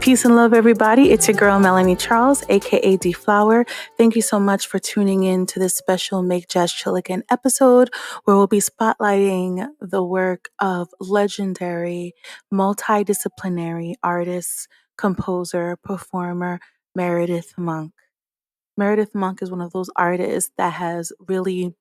Peace and love, everybody. It's your girl, Melanie Charles, aka D Flower. Thank you so much for tuning in to this special Make Jazz Chill Again episode where we'll be spotlighting the work of legendary, multidisciplinary artist, composer, performer, Meredith Monk. Meredith Monk is one of those artists that has really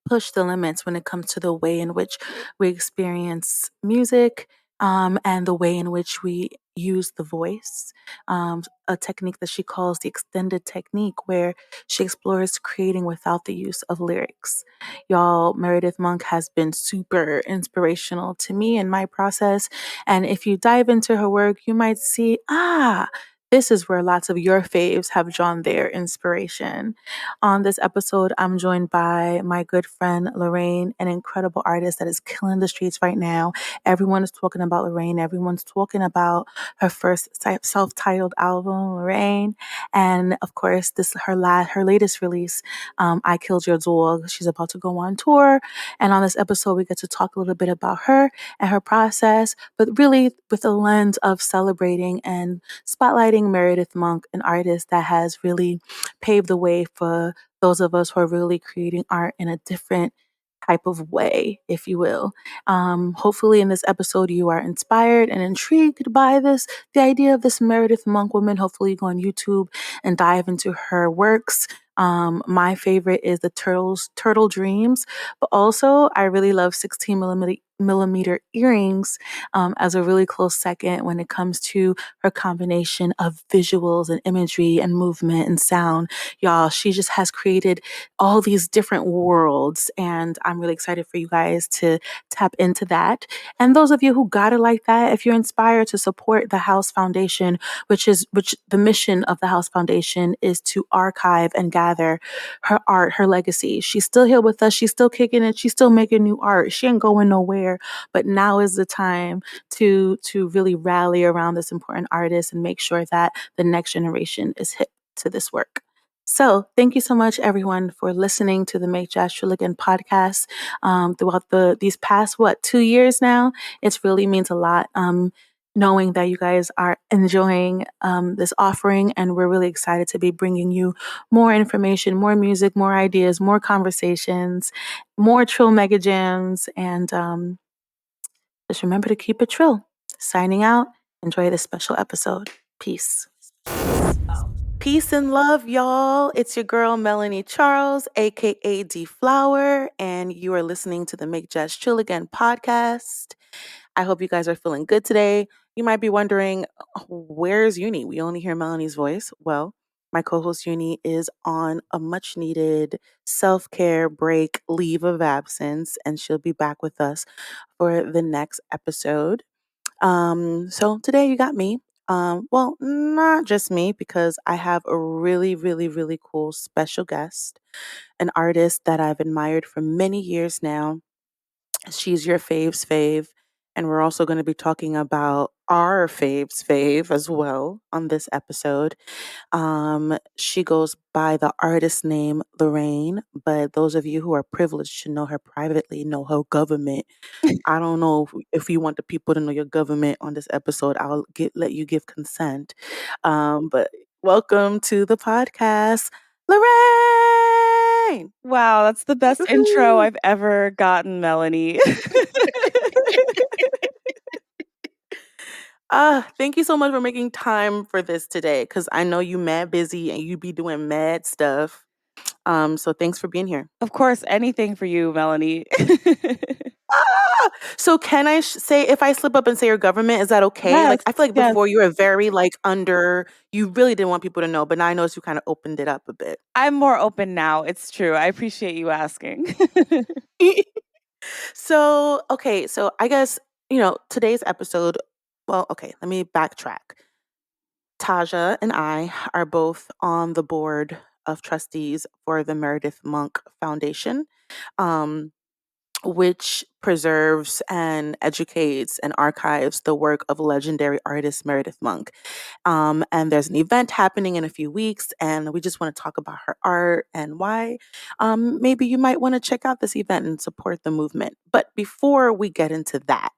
push the limits when it comes to the way in which we experience music, and the way in which we use the voice. A technique that she calls the extended technique, where she explores creating without the use of lyrics. Y'all, Meredith Monk has been super inspirational to me in my process. And if you dive into her work, you might see, this is where lots of your faves have drawn their inspiration. On this episode, I'm joined by my good friend Lorraine, an incredible artist that is killing the streets right now. Everyone is talking about Lorraine. Everyone's talking about her first self-titled album, Lorraine, and of course, this her latest release, I Killed Your Dog. She's about to go on tour, and on this episode, we get to talk a little bit about her and her process, but really with a lens of celebrating and spotlighting Meredith Monk, an artist that has really paved the way for those of us who are really creating art in a different type of way, if you will. Hopefully, in this episode, you are inspired and intrigued by the idea of this Meredith Monk woman. Hopefully, you go on YouTube and dive into her works. My favorite is the Turtle Dreams, but also I really love 16 millimeter earrings as a really close second when it comes to her combination of visuals and imagery and movement and sound. Y'all, she just has created all these different worlds, and I'm really excited for you guys to tap into that. And those of you who got it like that, if you're inspired to support the House Foundation, which the mission of the House Foundation is to archive and gather her art, her legacy. She's still here with us. She's still kicking it. She's still making new art. She ain't going nowhere. But now is the time to really rally around this important artist and make sure that the next generation is hip to this work. So thank you so much, everyone, for listening to the Make Jazz Chill Again podcast throughout these past, 2 years now. It really means a lot. Knowing that you guys are enjoying this offering, and we're really excited to be bringing you more information, more music, more ideas, more conversations, more trill mega jams, and just remember to keep it trill. Signing out. Enjoy this special episode. Peace. Peace and love, y'all. It's your girl, Melanie Charles, aka D Flower, and you are listening to the Make Jazz Chill Again podcast. I hope you guys are feeling good today. You might be wondering, where's Uni? We only hear Melanie's voice. Well, my co-host Uni is on a much needed self-care break, leave of absence, and she'll be back with us for the next episode. So today you got me. Well, not just me, because I have a really, really, really cool special guest, an artist that I've admired for many years now. She's your fave's fave. And we're also going to be talking about our fave's fave as well on this episode. She goes by the artist name Lorraine, but those of you who are privileged to know her privately know her government. I don't know if you want the people to know your government on this episode. Let you give consent. But welcome to the podcast, Lorraine. Wow, that's the best intro I've ever gotten, Melanie. Thank you so much for making time for this today, because I know you mad busy and you be doing mad stuff. So thanks for being here. Of course, anything for you, Melanie. So can I say, if I slip up and say your government, is that okay? Yes, I feel like yes. before you were very you really didn't want people to know, but now I notice you kind of opened it up a bit. I'm more open now. It's true. I appreciate you asking. So I guess, today's episode, well, okay, let me backtrack. Taja and I are both on the board of trustees for the Meredith Monk Foundation, um, which preserves and educates and archives the work of legendary artist Meredith Monk. And there's an event happening in a few weeks, and we just want to talk about her art and why maybe you might want to check out this event and support the movement. But before we get into that,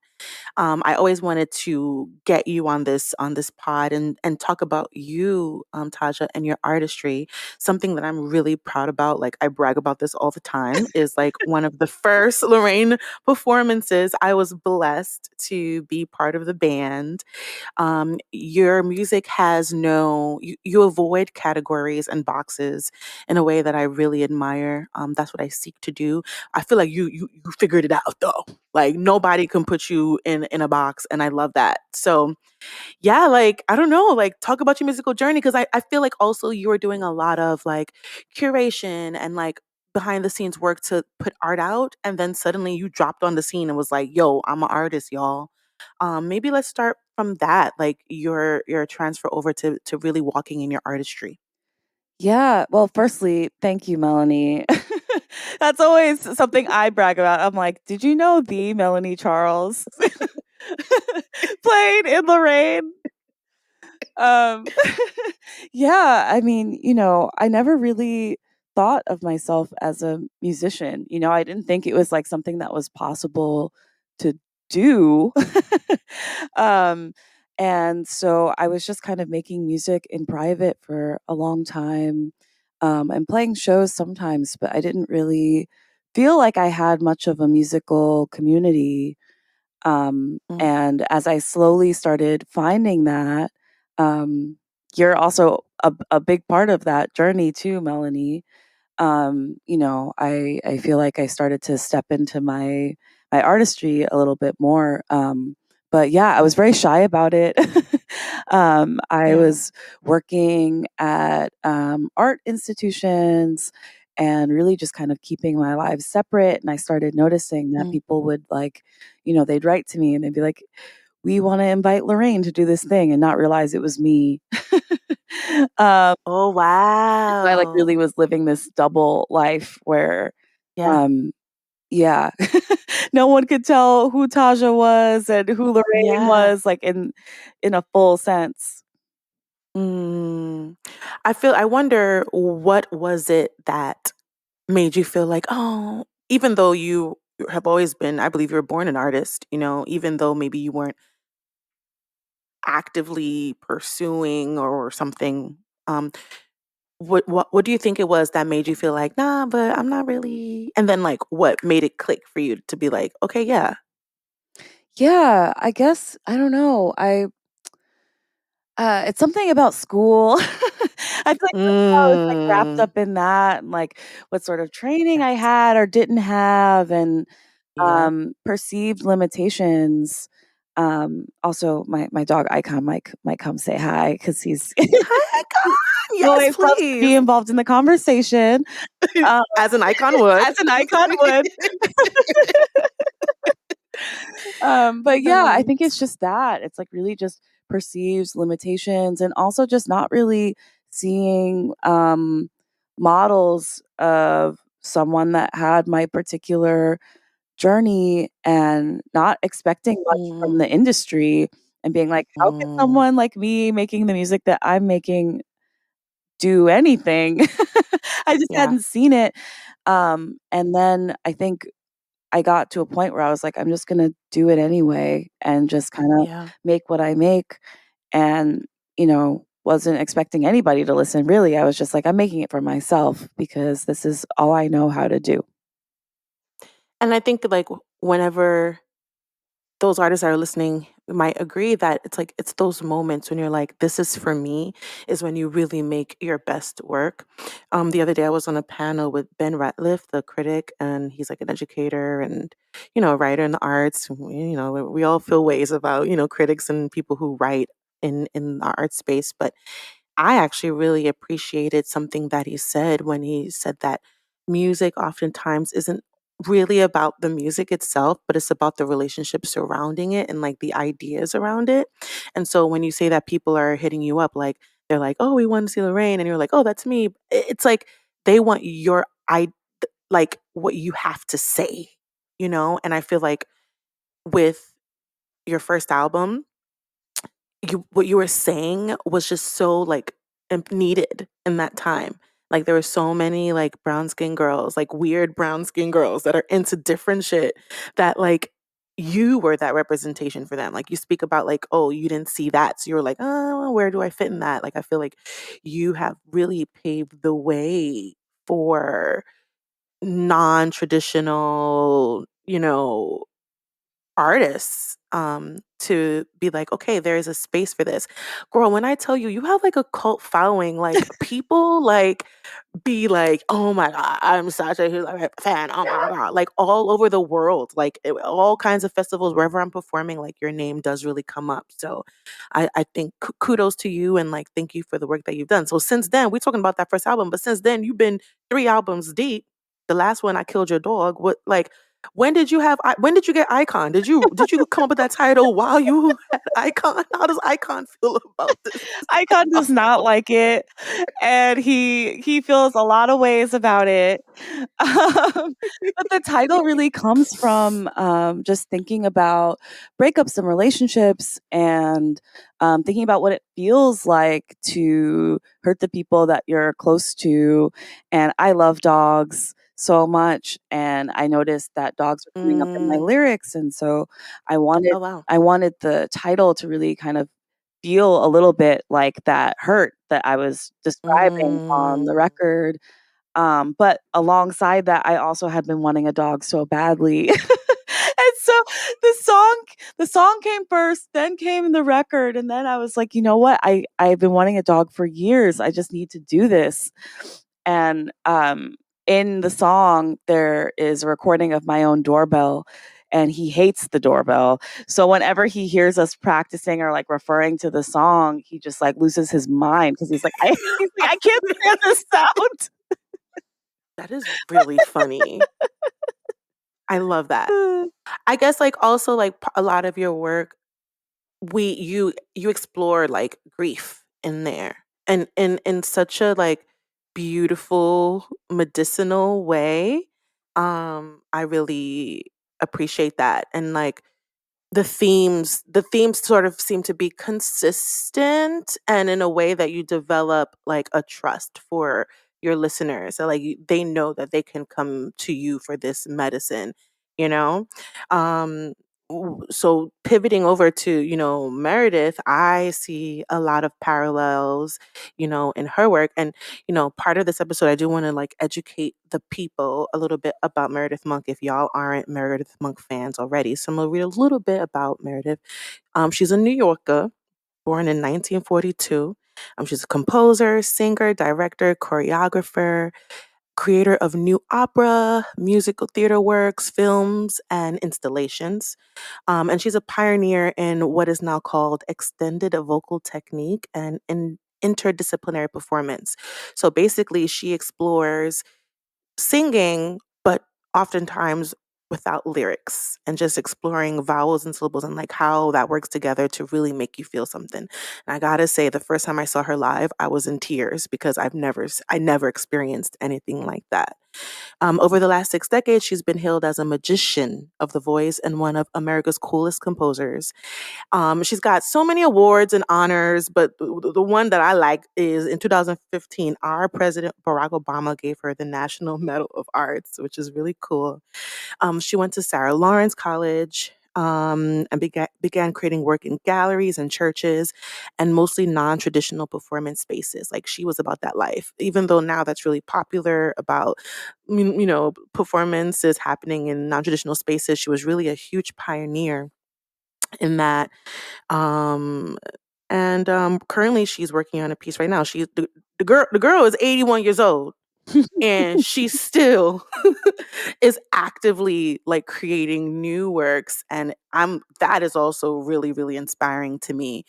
I always wanted to get you on this pod and talk about you, Taja, and your artistry. Something that I'm really proud about, like I brag about this all the time, is like one of the first Lorraine performances. I was blessed to be part of the band. Your music has you avoid categories and boxes in a way that I really admire. That's what I seek to do. I feel like you figured it out though. Like nobody can put you in a box, and I love that. So yeah, like I don't know, like talk about your musical journey, because I feel like also you were doing a lot of like curation and like behind the scenes work to put art out, and then suddenly you dropped on the scene and was like, yo, I'm an artist, y'all. Maybe let's start from that, like your transfer over to really walking in your artistry. Yeah. Well, firstly, thank you, Melanie. That's always something I brag about. I'm like, did you know the Melanie Charles played in Lorraine? Um, yeah, I mean, I never really thought of myself as a musician. I didn't think it was like something that was possible to do. um, and so I was just kind of making music in private for a long time, and playing shows sometimes, but I didn't really feel like I had much of a musical community. Mm, And as I slowly started finding that, um, you're also a big part of that journey too, Melanie. I feel like I started to step into my artistry a little bit more. But yeah, I was very shy about it. I yeah. was working at art institutions and really just kind of keeping my lives separate. And I started noticing that Mm. people would like, they'd write to me and they'd be like, "We want to invite Lorraine to do this thing," and not realize it was me. um, Oh so I like really wow. was living this double life where, Yeah. um, yeah, no one could tell who Taja was and who Lorraine Yeah. was, like in a full sense. Mm. I wonder what was it that made you feel like, oh, even though you have always been, I believe you were born an artist, even though maybe you weren't actively pursuing or something. Um, what do you think it was that made you feel like, nah, but I'm not really, and then like what made it click for you to be like, okay, yeah. Yeah, I guess I don't know. It's something about school. I feel like somehow I was, like, wrapped Mm. up in that and, like, what sort of training I Yes. had or didn't have and, Yeah. perceived limitations. Also, my dog Icon might come say hi because he's Hi, icon. he Yes, always loves to be please. involved in the conversation, um, As an icon would. as an Icon would. But yeah, I think Right. it's just that. It's like really just perceives limitations and also just not really seeing models of someone that had my particular journey and not expecting much from the Mm, industry and being like, how could mm, someone like me making the music that I'm making do anything? I just yeah, hadn't seen it. And then I think I got to a point where I was like, I'm just gonna do it anyway and just kinda yeah. make what I make and, wasn't expecting anybody to listen, really. I was just like, I'm making it for myself because this is all I know how to do. And I think like whenever those artists that are listening might agree that it's like it's those moments when you're like, this is for me, is when you really make your best work. The other day I was on a panel with Ben Ratliff, the critic, and he's like an educator and a writer in the arts. We all feel ways about critics and people who write in the art space, but I actually really appreciated something that he said when he said that music oftentimes isn't really about the music itself, but it's about the relationship surrounding it and like the ideas around it. And so when you say that people are hitting you up, like they're like, "Oh, we want to see Lorraine," and you're like, "Oh, that's me." It's like they want like what you have to say. And I feel like with your first album, what you were saying was just so like needed in that time. Like there were so many like brown skin girls, like weird brown skin girls that are into different shit that like you were that representation for them. Like you speak about like, oh, you didn't see that. So you're like, oh, where do I fit in that? Like I feel like you have really paved the way for non-traditional, artists to be like, okay, there is a space for this. Girl, when I tell you you have like a cult following, like people like be like, "Oh my god, I'm such a huge like, fan. Oh my god!" Like all over the world, like all kinds of festivals, wherever I'm performing, like your name does really come up. So, I think kudos to you and like thank you for the work that you've done. So since then, we're talking about that first album, but since then you've been 3 albums deep. The last one, I Killed Your Dog. What like? When did you have? When did you get Icon? Did you come up with that title while you had Icon? How does Icon feel about this? Icon does not like it, and he feels a lot of ways about it. But the title really comes from just thinking about breakups and relationships, and thinking about what it feels like to hurt the people that you're close to. And I love dogs so much, and I noticed that dogs were coming up in my Mm, lyrics, and so I wanted oh wow. I wanted the title to really kind of feel a little bit like that hurt that I was describing on the Mm. record. But alongside that, I also had been wanting a dog so badly. And so the song the song came first, then came the record, and then I was like, "You know what? I've been wanting a dog for years. I just need to do this." And in the song there is a recording of my own doorbell, and he hates the doorbell. So whenever he hears us practicing or like referring to the song, he just like loses his mind because he's like, "I can't stand this sound." That is really funny. I love that. I guess like also like a lot of your work, you explore like grief in there and in such a like beautiful medicinal way. I really appreciate that. And like the themes sort of seem to be consistent and in a way that you develop like a trust for your listeners, so like they know that they can come to you for this medicine, you know um so pivoting over to Meredith, I see a lot of parallels in her work. And part of this episode, I do want to like educate the people a little bit about Meredith Monk if y'all aren't Meredith Monk fans already. So I'm gonna read a little bit about Meredith. She's a New Yorker, born in 1942. She's a composer, singer, director, choreographer, creator of new opera, musical theater works, films, and installations. And she's a pioneer in what is now called extended vocal technique and in interdisciplinary performance. So basically, she explores singing, but oftentimes without lyrics and just exploring vowels and syllables and like how that works together to really make you feel something. And I gotta say, the first time I saw her live, I was in tears because I never experienced anything like that. Over the last 6 decades, she's been hailed as a magician of the voice and one of America's coolest composers. She's got so many awards and honors, but the one that I like is in 2015, our President Barack Obama gave her the National Medal of Arts, which is really cool. She went to Sarah Lawrence College. And began creating work in galleries and churches and mostly non-traditional performance spaces. Like she was about that life, even though now that's really popular about performances happening in non-traditional spaces. She was really a huge pioneer in that. um, and currently she's working on a piece right now. She's the girl is 81 years old and she still is actively like creating new works, and I'm that is also really really inspiring to me.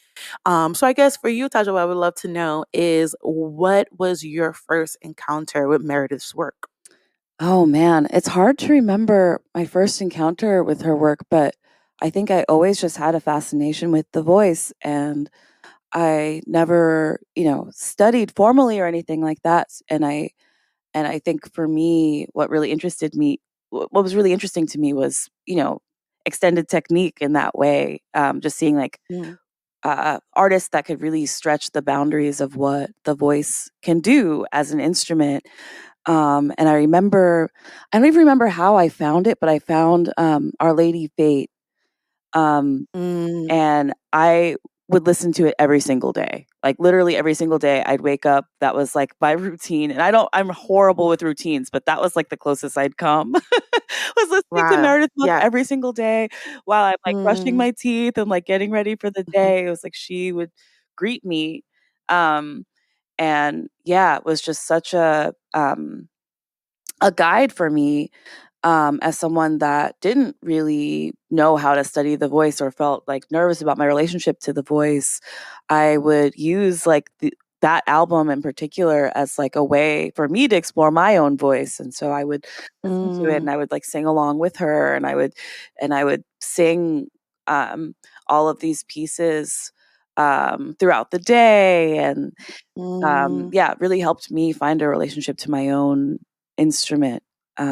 So I guess for you, Taja, what I would love to know is what was your first encounter with Meredith's work? Oh man, it's hard to remember my first encounter with her work, but I think I always just had a fascination with the voice, and I never, studied formally or anything like that. And I think for me, what was really interesting to me was, extended technique in that way. Just seeing like Mm, artists that could really stretch the boundaries of what the voice can do as an instrument. And I don't even remember how I found it, but I found Our Lady Fate. Mm. And I would listen to it every single day. Like literally every single day I'd wake up. That was like my routine. And I'm horrible with routines, but that was like the closest I'd come was listening to Wow. Meredith Monk Yeah. every single day while I'm like brushing Mm. my teeth and like getting ready for the Mhm. day. It was like she would greet me. Um, and yeah, it was just such a guide for me, as someone that didn't really know how to study the voice or felt like nervous about my relationship to the voice. I would use like that album in particular as like a way for me to explore my own voice. And so I would listen to it Mm. and I would like sing along with her, and I would sing um, all of these pieces throughout the day. And Mm. yeah, it really helped me find a relationship to my own instrument. I've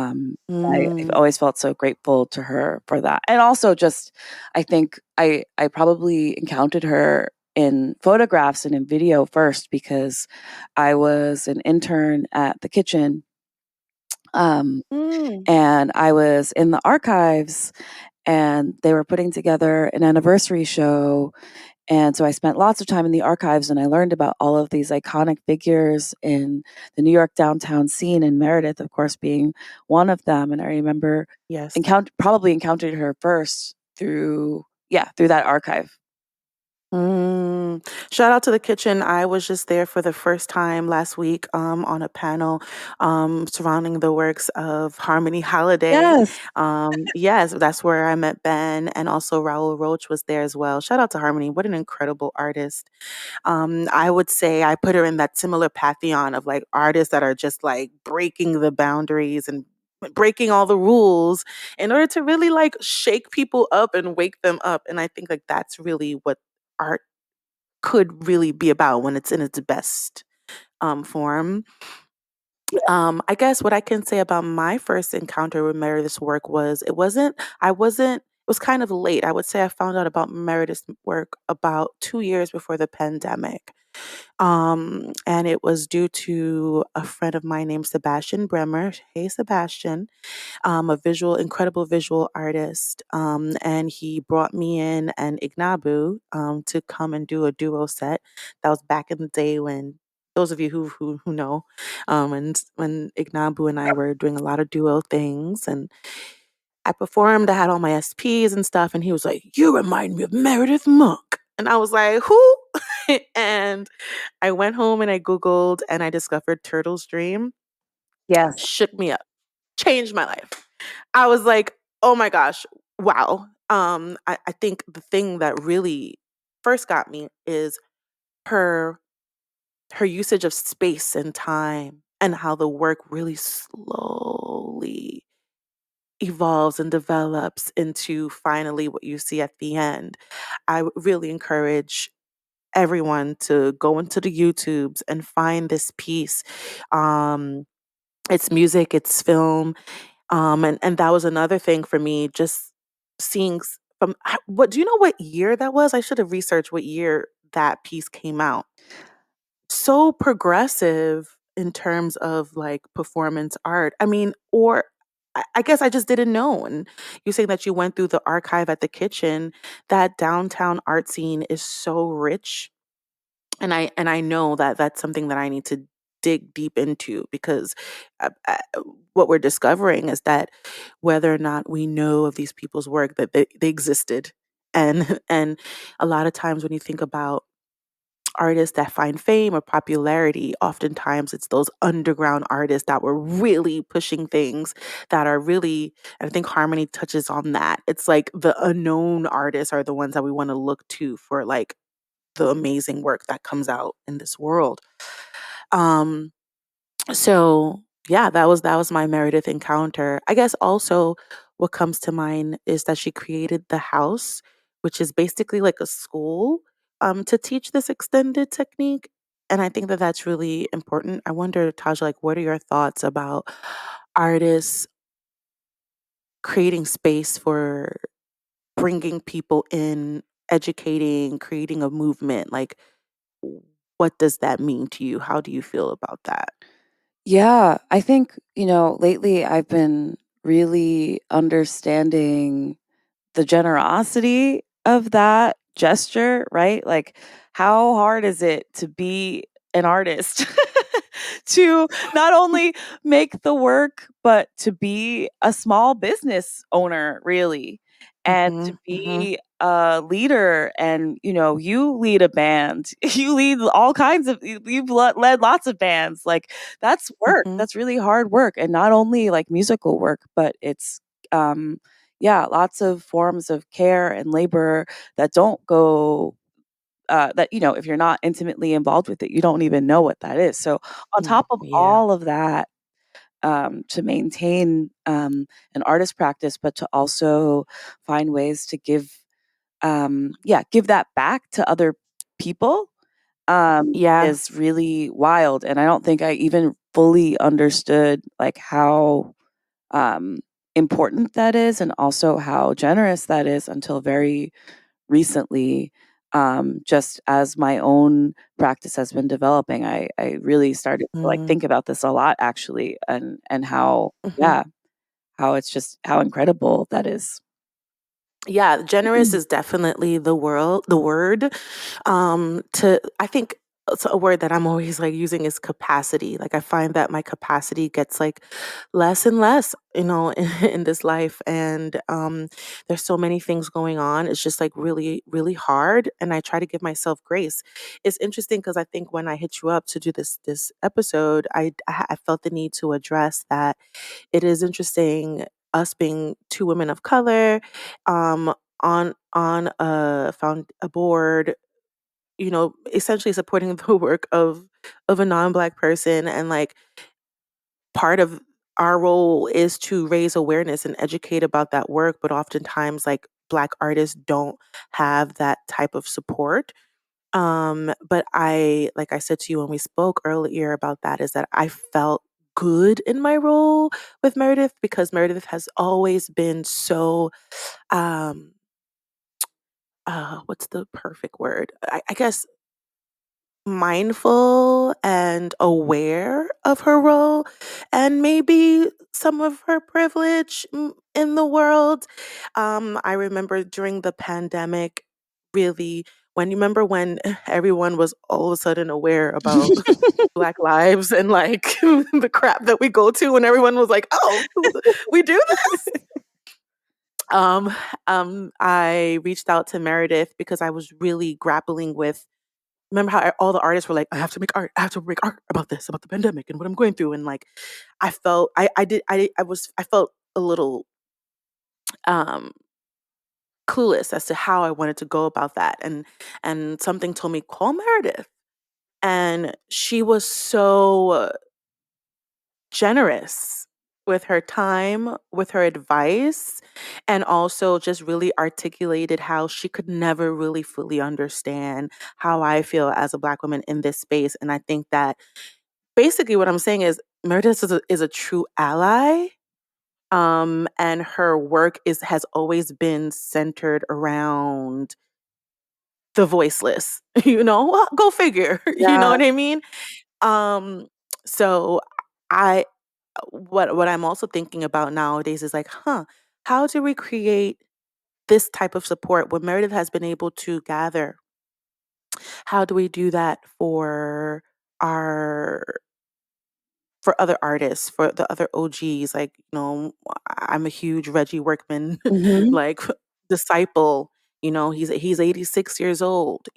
Mm. always felt so grateful to her for that. And also just I think I probably encountered her in photographs and in video first because I was an intern at the kitchen, um, Mm. and I was in the archives, and they were putting together an anniversary show, and so I spent lots of time in the archives, and I learned about all of these iconic figures in the New York downtown scene, and Meredith, of course, being one of them. And I remember Yes. probably encountered her first through that archive. Mm. Shout out to the kitchen. I was just there for the first time last week on a panel surrounding the works of Harmony Holiday. Yes. Yes, that's where I met Ben, and also Raoul Roach was there as well. Shout out to Harmony. What an incredible artist. I would say I put her in that similar pantheon of like artists that are just like breaking the boundaries and breaking all the rules in order to really like shake people up and wake them up. And I think like that's really what art could really be about when it's in its best form. I guess what I can say about my first encounter with Meredith's work was it was kind of late. I would say I found out about Meredith's work about 2 years before the pandemic. And it was due to a friend of mine named Sebastian Bremer. Hey, Sebastian, incredible visual artist. And he brought me in and Ignabu to come and do a duo set. That was back in the day when those of you who know, when Ignabu and I were doing a lot of duo things, and I performed. I had all my SPs and stuff, and he was like, "You remind me of Meredith Monk," and I was like, "Who?" And I went home and I Googled and I discovered Turtle's Dream. Yes. Shook me up, changed my life. I was like, oh my gosh, wow. I think the thing that really first got me is her her usage of space and time and how the work really slowly evolves and develops into finally what you see at the end. Really encourage everyone to go into the YouTubes and find this piece. Um, it's music, it's film, and that was another thing for me, just seeing what do you know what year that was? I should have researched what year that piece came out. So progressive in terms of like performance art. I mean, or I guess I just didn't know. And you saying that you went through the archive at the kitchen, that downtown art scene is so rich, and I know that that's something that I need to dig deep into because what we're discovering is that whether or not we know of these people's work, that they existed, and and a lot of times when you think about artists that find fame or popularity, oftentimes it's those underground artists that were really pushing things that are really, and I think Harmony touches on that. It's like the unknown artists are the ones that we want to look to for like the amazing work that comes out in this world. Um, so yeah, that was my Meredith encounter. I guess also what comes to mind is that she created the house, which is basically like a school to teach this extended technique. And I think that that's really important. I wonder, Taj, like, what are your thoughts about artists creating space for bringing people in, educating, creating a movement? Like, what does that mean to you? How do you feel about that? Yeah, I think, lately I've been really understanding the generosity of that gesture, right? Like, how hard is it to be an artist? To not only make the work, but to be a small business owner, really, and to Mhm, mhm, be a leader. And you lead a band, you lead all kinds of, you've led lots of bands. Like, that's work, mhm. that's really hard work, and not only like musical work, but it's um yeah, lots of forms of care and labor that don't go that if you're not intimately involved with it, you don't even know what that is. So on top of Yeah. all of that, to maintain an artist practice, but to also find ways to give that back to other people, Yeah. is really wild. And I don't think I even fully understood like how um, important that is, and also how generous that is, until very recently. Just as my own practice has been developing, I really started to like Mhm, think about this a lot, actually, and how, mhm. yeah, how it's just how incredible that is. Yeah, generous is definitely the word. To I think it's a word that I'm always like using is capacity. Like I find that my capacity gets like less and less, in this life. And there's so many things going on. It's just like really, really hard. And I try to give myself grace. It's interesting because I think when I hit you up to do this episode, I felt the need to address that it is interesting us being two women of color um, on a board, essentially supporting the work of a non-black person, and like part of our role is to raise awareness and educate about that work, but oftentimes like black artists don't have that type of support. But like I said to you when we spoke earlier about that, is that I felt good in my role with Meredith because Meredith has always been so um what's the perfect word? I guess mindful and aware of her role and maybe some of her privilege in the world. I remember during the pandemic, really, when you remember when everyone was all of a sudden aware about Black lives and like the crap that we go to, when everyone was like, "Oh, we do this." Um, I reached out to Meredith because I was really grappling with. Remember how all the artists were like, "I have to make art. I have to make art about this, about the pandemic and what I'm going through." And like, I felt, I felt a little um, clueless as to how I wanted to go about that. And something told me, call Meredith, and she was so generous with her time, with her advice, and also just really articulated how she could never really fully understand how I feel as a Black woman in this space. And I think that basically what I'm saying is Meredith is a true ally. And her work has always been centered around the voiceless, Well, go figure, you know Yeah. what I mean? Um, so I what I'm also thinking about nowadays is like, how do we create this type of support what Meredith has been able to gather? How do we do that our for other artists, for the other OGs? Like, I'm a huge Reggie Workman Mhm. like disciple. He's 86 years old.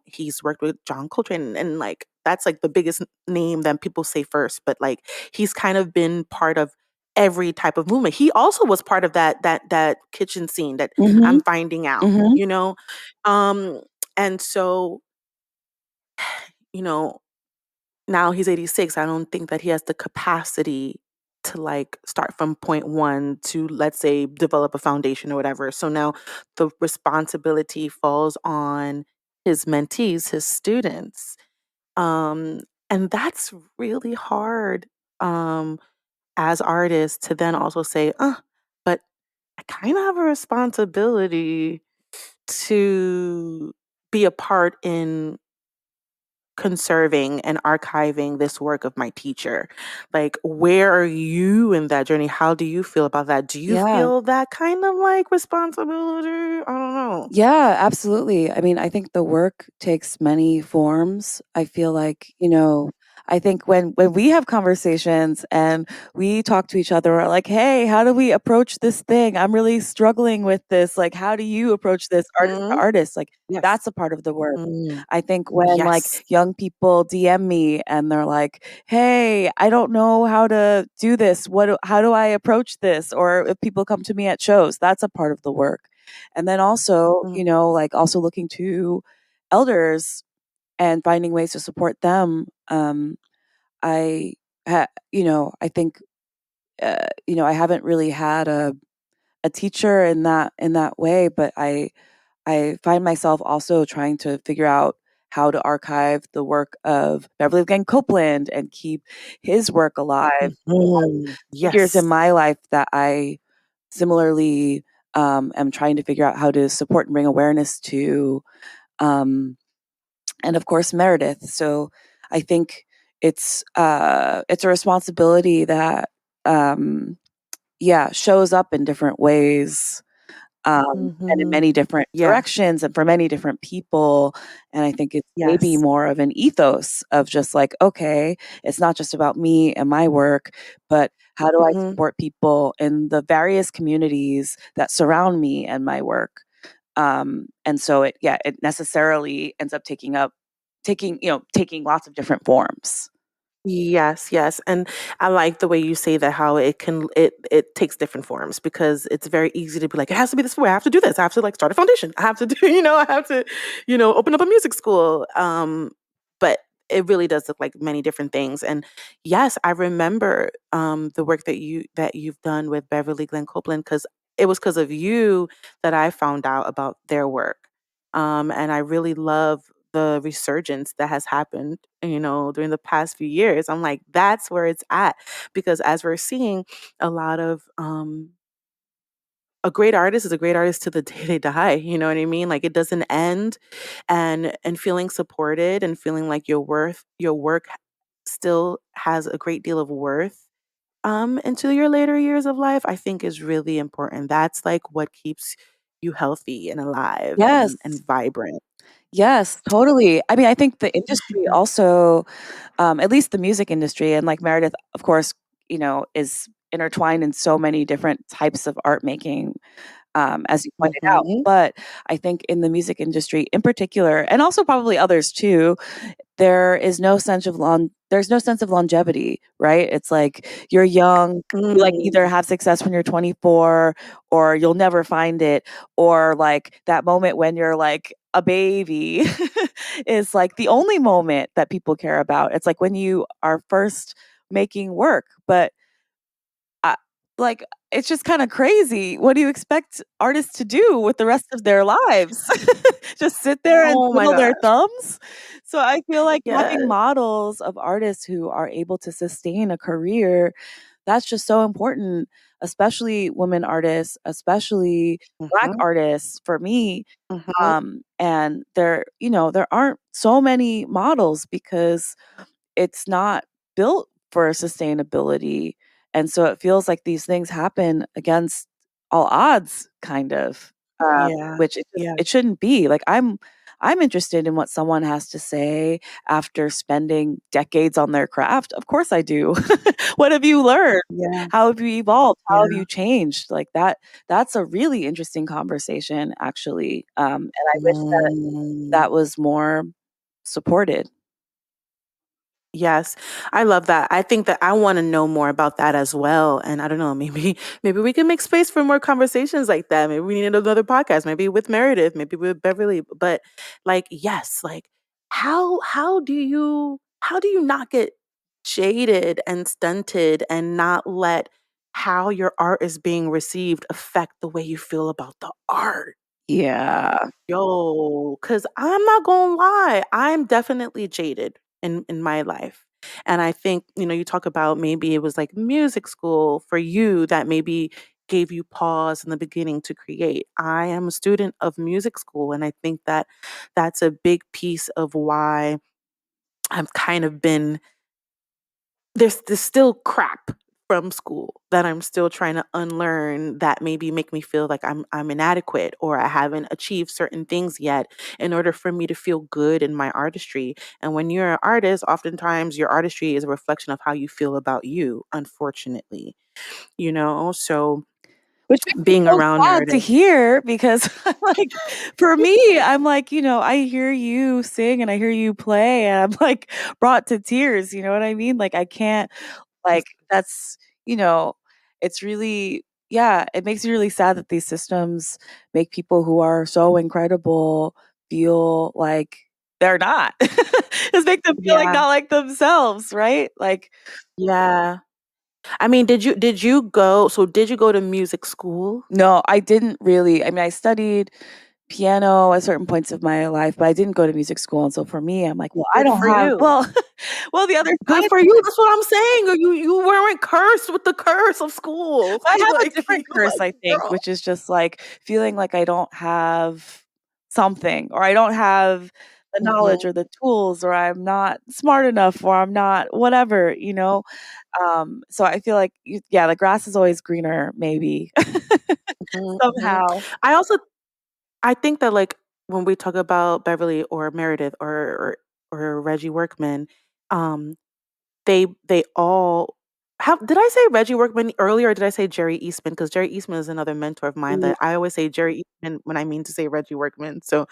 He's worked with John Coltrane, and like that's like the biggest name that people say first. But like he's kind of been part of every type of movement. He also was part of that kitchen scene that I'm Mhm. finding out. Mhm. You know, um, and so you know now he's 86. I don't think that he has the capacity to like start from point one to, let's say, develop a foundation or whatever. So now the responsibility falls on his mentees, his students. Um, and that's really hard um, as artists to then also say, but I kind of have a responsibility to be a part in conserving and archiving this work of my teacher. Like, where are you in that journey? How do you feel about that? Do you Yeah. feel that kind of like responsibility? I don't know. Yeah, absolutely. I mean, I think the work takes many forms. I feel like, I think when we have conversations and we talk to each other, we're like, "Hey, how do we approach this thing? I'm really struggling with this. Like, how do you approach this artist to Mhm. artist?" Like, Yes. that's a part of the work. Mm. I think when Yes. like young people DM me and they're like, "Hey, I don't know how to do this. How do I approach this?" Or if people come to me at shows, that's a part of the work. And then also, Mm. like also looking to elders and finding ways to support them. I, I think, I haven't really had a teacher in that way, but I find myself also trying to figure out how to archive the work of Beverly Glenn Copeland and keep his work alive. Mhm. Figures in Yes. my life that I similarly am trying to figure out how to support and bring awareness to, um, and of course Meredith. So I think it's a responsibility that um, shows up in different ways, and in Mhm. many different Yeah. directions and for many different people. And I think it's maybe Yes. more of an ethos of just like, okay, it's not just about me and my work, but how do I Mhm. support people in the various communities that surround me and my work? And so it necessarily ends up taking lots of different forms. Yes, yes, and I like the way you say that how it takes different forms because it's very easy to be like, "It has to be this way, I have to do this, I have to, like, start a foundation, I have to do" I have to, open up a music school, but it really does look like many different things, and yes, I remember, the work that you've done with Beverly Glenn Copeland because it was because of you that I found out about their work, and I really love the resurgence that has happened, during the past few years. I'm like, that's where it's at. Because as we're seeing a lot of a great artist is a great artist to the day they die. You know what I mean? Like it doesn't end and feeling supported and feeling like your work still has a great deal of worth into your later years of life, I think is really important. That's like what keeps you healthy and alive Yes. and vibrant. Yes, totally. I mean, I think the industry also, at least the music industry, and like Meredith, of course, is intertwined in so many different types of art making, as you pointed out. Mhm. But I think in the music industry in particular, and also probably others too, there's no sense of longevity, right? It's like you're young, you like either Mm. have success when you're 24 or you'll never find it, or like that moment when you're like a baby is like the only moment that people care about. It's like when you are first making work, but I, like it's just kind of crazy. What do you expect artists to do with the rest of their lives? Just sit there and Oh my twiddle their gosh. thumbs? So I feel like having Yes. models of artists who are able to sustain a career, that's just so important, especially women artists, especially Black Mhm. artists for me. Mhm. And there aren't so many models because it's not built for sustainability. And so it feels like these things happen against all odds, kind of, Yeah. which Yeah. it shouldn't be. Like I'm interested in what someone has to say after spending decades on their craft. Of course I do. What have you learned? Yeah. How have you evolved? How have Yeah. you changed? Like that's a really interesting conversation actually. And I wish that Mm. that was more supported. Yes, I love that. I think that I wanna know more about that as well, and I don't know, maybe we can make space for more conversations like that. Maybe we need another podcast, maybe with Meredith, maybe with Beverly, but, like, yes, like, how do you not get jaded and stunted and not let how your art is being received affect the way you feel about the art? Yeah. Yo, because 'cause I'm not gonna lie, I'm definitely jaded in my life. And I think, you talk about maybe it was like music school for you that maybe gave you pause in the beginning to create. I am a student of music school, and I think that that's a big piece of why I've kind of been there's still crap from school that I'm still trying to unlearn that maybe make me feel like I'm inadequate or I haven't achieved certain things yet in order for me to feel good in my artistry. And when you're an artist, oftentimes your artistry is a reflection of how you feel about you, unfortunately. So Which makes me being so around sad to Meredith. hear because I'm like, for me, I'm like, I hear you sing and I hear you play and I'm like brought to tears. You know what I mean? Like I can't like that's, you know, it's really yeah, it makes me really sad that these systems make people who are so incredible feel like they're not. Just make them feel like Yeah. not like themselves, right? Like Yeah. I mean, did you go to music school? no, I didn't really. I mean, I studied piano at certain points of my life, but I didn't go to music school. And so for me, I'm like, well, I Good don't for have you. well, the other Good side for you. That's what I'm saying. Or you weren't cursed with the curse of school. I have a like different curse, I think, girl. which is just like feeling like I don't have something or I don't have the knowledge Mhm, or the tools or I'm not smart enough or I'm not whatever. So I feel like yeah, the grass is always greener, maybe mhm, mhm. somehow. I also I think that like when we talk about Beverly or Meredith or Reggie Workman, um, they all how did I say Reggie Workman earlier or did I say Jerry Eastman? Because Jerry Eastman is another mentor of mine Mm, that I always say Jerry Eastman when I mean to say Reggie Workman. So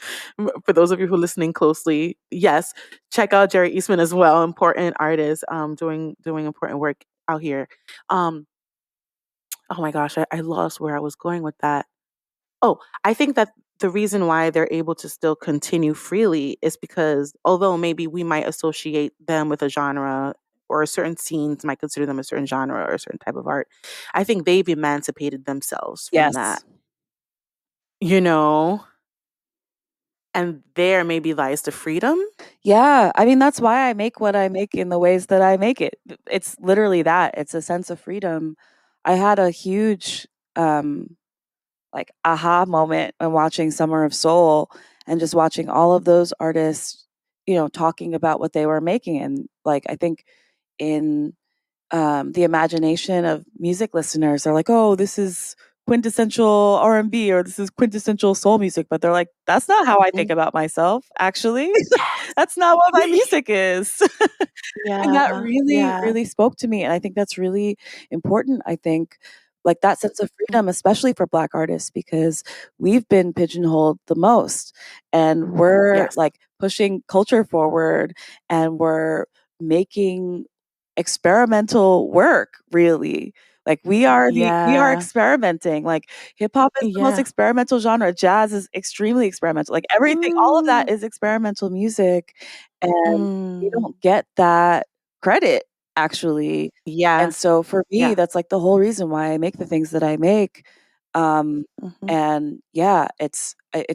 for those of you who are listening closely, yes, check out Jerry Eastman as well. Important artist, doing important work out here. Um, oh my gosh, I lost where I was going with that. Oh, I think that the reason why they're able to still continue freely is because although maybe we might associate them with a genre or certain scenes might consider them a certain genre or a certain type of art, I think they've emancipated themselves from that, yes. you know? And there maybe lies the freedom. Yeah, I mean, that's why I make what I make in the ways that I make it. It's literally that. It's a sense of freedom. I had a huge, um, like, aha moment when watching Summer of Soul and just watching all of those artists, talking about what they were making. And, like, I think in the imagination of music listeners. They're like, "Oh, this is quintessential R&B or this is quintessential soul music," but they're like, "That's not how I think Mhm. about myself, actually. Yes. That's not what my music is." And that Yeah. really, Yeah. really spoke to me, and I think that's really important, I think, like, that sense of Mhm. freedom, especially for Black artists, because we've been pigeonholed the most, and we're, Yes. like, pushing culture forward, and we're making experimental work, really. Like, we are Yeah. experimenting, like, hip hop is the most Yeah. experimental genre, jazz is extremely experimental, like, everything all of that Mm. is experimental music, and we Mm. don't get that credit, actually. And Yeah. so for me, Yeah. that's, like, the whole reason why I make the things that I make. Um, Mhm. and yeah, it's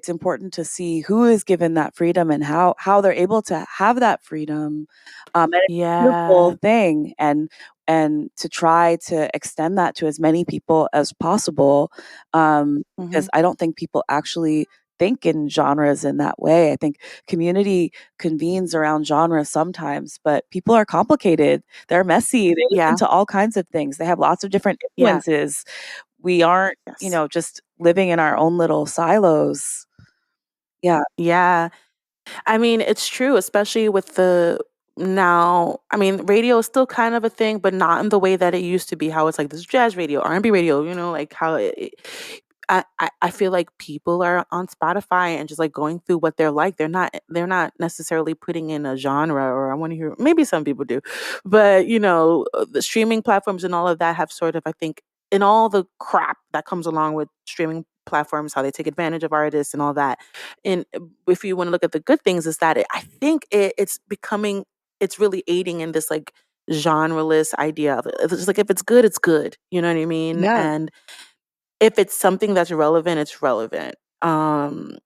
important to see who is given that freedom and how they're able to have that freedom. And it's a beautiful Yeah. thing, and to try to extend that to as many people as possible, because Mhm. I don't think people actually think in genres in that way. I think community convenes around genres sometimes, but people are complicated. They're messy. They listen Yeah. to all kinds of things. They have lots of different Yeah. influences. We aren't, Yes. just living in our own little silos. Yeah. Yeah. I mean, it's true, especially with the now. I mean, radio is still kind of a thing, but not in the way that it used to be. How it's like this jazz radio, R&B radio. Like how I feel like people are on Spotify and just like going through what they're like. They're not necessarily putting in a genre, or I want to hear. Maybe some people do, but the streaming platforms and all of that have sort of, I think, in all the crap that comes along with streaming platforms, how they take advantage of artists and all that. And if you want to look at the good things, is that I think it's really aiding in this like genreless idea of it. It's just like if it's good, it's good. You know what I mean? Yeah. And if it's something that's relevant, it's relevant. Um,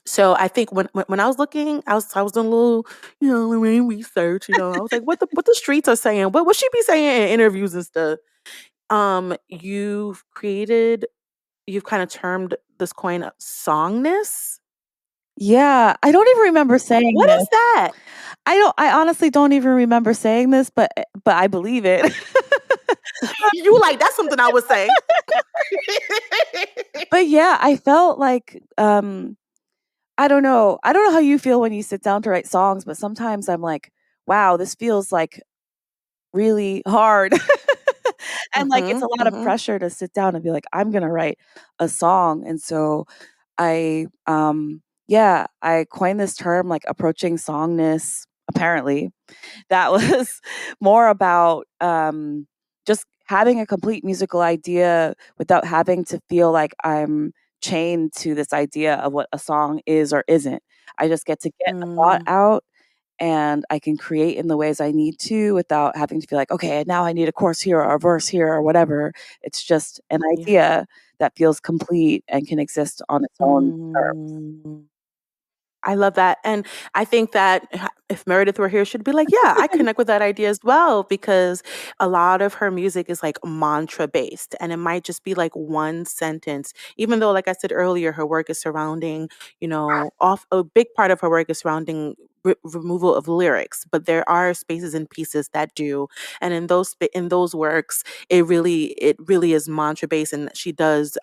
so I think when I was looking, I was doing a little, doing research. I was like, what the streets are saying, what she be saying in interviews and stuff. You've kind of termed this coin songness. Yeah, I don't even remember saying What this. is that? I honestly don't even remember saying this, but I believe it. You like, that's something I would say. But yeah, I felt like, I don't know. I don't know how you feel when you sit down to write songs, but sometimes I'm like, "Wow, this feels, like, really hard." And, like, it's a Mhm, lot of mhm. pressure to sit down and be like, "I'm gonna write a song," and so yeah, I coined this term, like, approaching songness, apparently, that was more about, just having a complete musical idea without having to feel like I'm chained to this idea of what a song is or isn't. I just get to get a thought Mm, out, and I can create in the ways I need to without having to feel like, "Okay, now I need a chorus here or a verse here or whatever." It's just an yeah. idea that feels complete and can exist on its own terms. Mm. I love that, and I think that if Meredith were here, she'd be like, "Yeah, I connect with that idea as well," because a lot of her music is, like, mantra-based, and it might just be, like, one sentence, even though, like I said earlier, her work is surrounding, off a big part of her work is surrounding removal of lyrics, but there are spaces and pieces that do, and in those works, it really is mantra-based, and she does,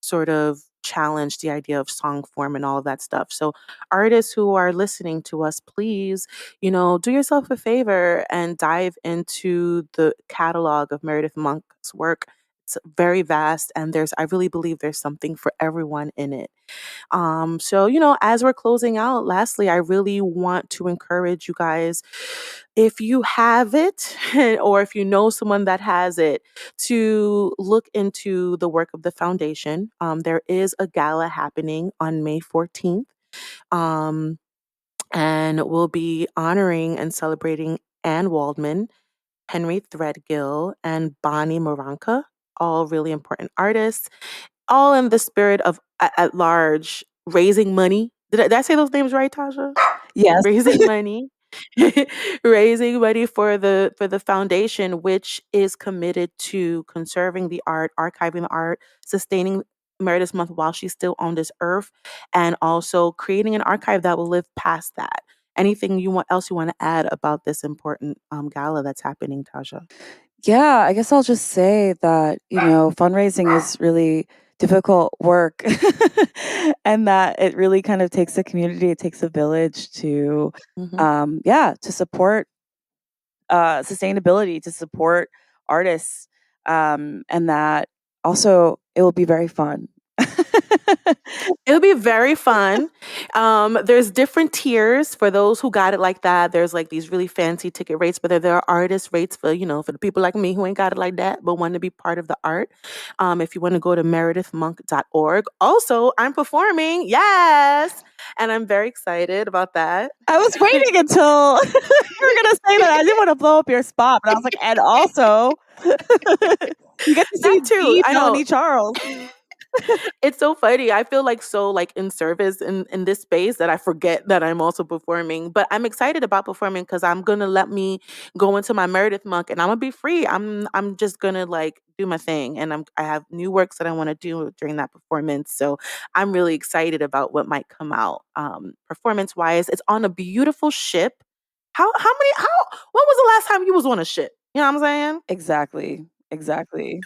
sort of challenge the idea of song form and all of that stuff, so artists who are listening to us, please, do yourself a favor and dive into the catalog of Meredith Monk's work. It's very vast, and I really believe there's something for everyone in it. So, as we're closing out, lastly, I really want to encourage you guys, if you have it, or if you know someone that has it, to look into the work of the foundation. There is a gala happening on May 14th. Um, and we'll be honoring and celebrating Anne Waldman, Henry Threadgill, and Bonnie Moranka, all really important artists, all in the spirit of at large raising money. Did I say those names right, Tasha? Yes. Raising money. Raising money for the foundation, which is committed to conserving the art, archiving the art, sustaining Meredith Month while she's still on this earth, and also creating an archive that will live past that. Anything else you want to add about this important gala that's happening, Tasha? Yeah, I guess I'll just say that, fundraising is really difficult work and that it really kind of takes a community, it takes a village to, Hmm. yeah, to support sustainability, to support artists, and that also it will be very fun. It'll be very fun. There's different tiers for those who got it like that. There's like these really fancy ticket rates, but there are artist rates for, for the people like me who ain't got it like that, but want to be part of the art. If you want to go to meredithmonk.org. Also, I'm performing. Yes. And I'm very excited about that. I was waiting until you were gonna say that. I didn't want to blow up your spot, but I was like, and also, you get to see That too. the I know. Melanie Charles. It's so funny. I feel like so like in service in this space that I forget that I'm also performing. But I'm excited about performing because I'm gonna let me go into my Meredith Monk and I'm gonna be free. I'm just gonna like do my thing and I have new works that I want to do during that performance. So I'm really excited about what might come out performance wise. It's on a beautiful ship. How when was the last time you was on a ship? You know what I'm saying? Exactly. Exactly.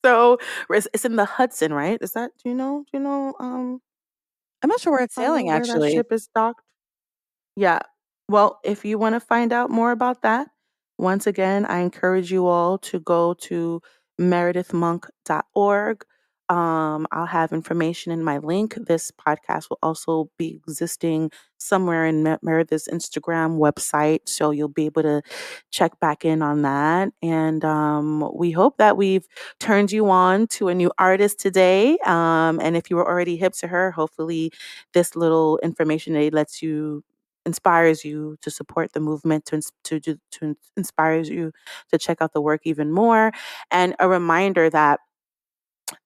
So it's in the Hudson, right? Is that do you know I'm not sure where it's Tasha, sailing where that actually. ship is docked? Yeah. Well, if you want to find out more about that, once again, I encourage you all to go to meredithmonk.org. I'll have information in my link. This podcast will also be existing somewhere in Meredith's Instagram website. So you'll be able to check back in on that. And we hope that we've turned you on to a new artist today. And if you were already hip to her, hopefully this little information aid inspires you to support the movement, inspires you to check out the work even more, and a reminder that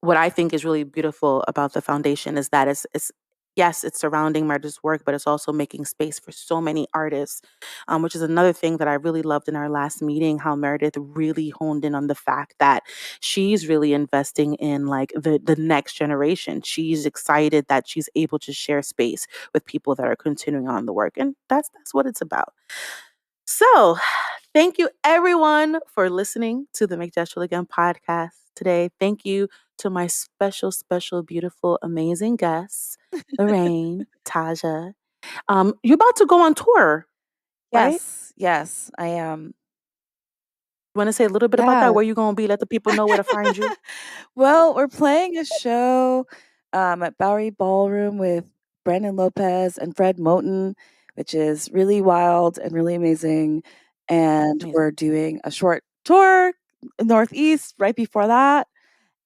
what I think is really beautiful about the foundation is that it's yes, it's surrounding Meredith's work, but it's also making space for so many artists, which is another thing that I really loved in our last meeting, how Meredith really honed in on the fact that she's really investing in like the next generation. She's excited that she's able to share space with people that are continuing on the work. And that's what it's about. So, thank you everyone for listening to the Make Jazz Chill Again podcast today. Thank you to my special, special, beautiful, amazing guests, Lorraine, Taja. You're about to go on tour, right? Yes, yes, I am. You want to say a little bit about Yeah. that? Where you going to be? Let the people know where to find you. Well, we're playing a show at Bowery Ballroom with Brandon Lopez and Fred Moten, which is really wild and really amazing. And Amazing. we're doing a short tour Northeast right before that.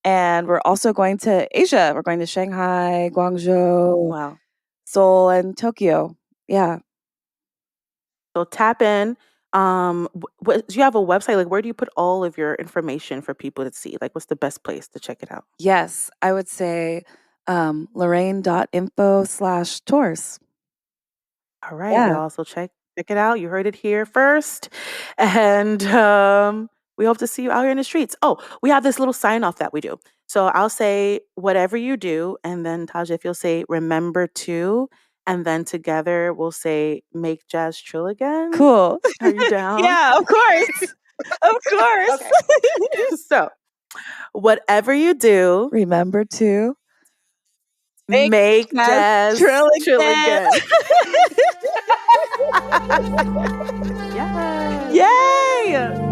And we're also going to Asia. We're going to Shanghai, Guangzhou, Wow. Seoul, and Tokyo. Yeah. So tap in. Do you have a website? Like, where do you put all of your information for people to see? Like, what's the best place to check it out? Yes, I would say lorraine.info/tours. All right, Yeah. y'all. So check it out. You heard it here first, and we hope to see you out here in the streets. Oh, we have this little sign off that we do. So I'll say whatever you do, and then Taja, if you'll say remember to, and then together we'll say make jazz chill again. Cool. Are you down? Yeah, of course. Of course. Okay. So whatever you do, Remember to make make jazz jazz trill chill again. again. Yes. Yay!